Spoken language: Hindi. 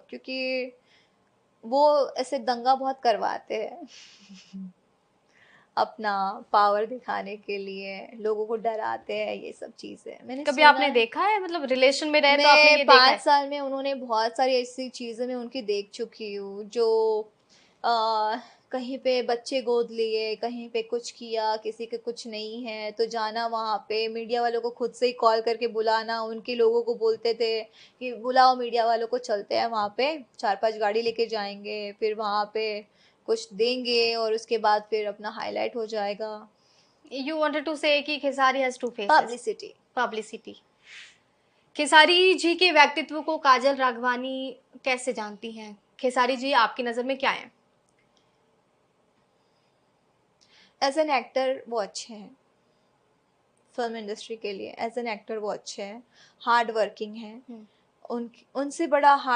क्योंकि वो ऐसे दंगा बहुत करवाते हैं अपना पावर दिखाने के लिए, लोगों को डराते हैं, ये सब चीजें मैंने कभी सुना आपने है। देखा है, मतलब रिलेशन में रहे तो आपने मैं ये देखा 5 है? साल में उन्होंने बहुत सारी ऐसी चीजें मैं उनकी देख चुकी हूँ, जो आ, कहीं पे बच्चे गोद लिए, कहीं पे कुछ किया, किसी के कुछ नहीं है तो जाना वहां पे, मीडिया वालों को खुद से ही कॉल करके बुलाना, उनके लोगों को बोलते थे कि बुलाओ मीडिया वालों को, चलते हैं वहां पे, 4-5 गाड़ी लेके जाएंगे, फिर वहां पे कुछ देंगे और उसके बाद फिर अपना हाईलाइट हो जाएगा। यू वांटेड टू से कि Khesari has two faces. Publicity. Publicity. Khesari ji के व्यक्तित्व को काजल राघवानी कैसे जानती हैं? खेसारी जी आपकी नजर में क्या है? एज एन एक्टर वो अच्छे हैं, फिल्म इंडस्ट्री के लिए एज एन एक्टर वो अच्छे हैं, हार्ड वर्किंग हैं। उन उनसे बड़ा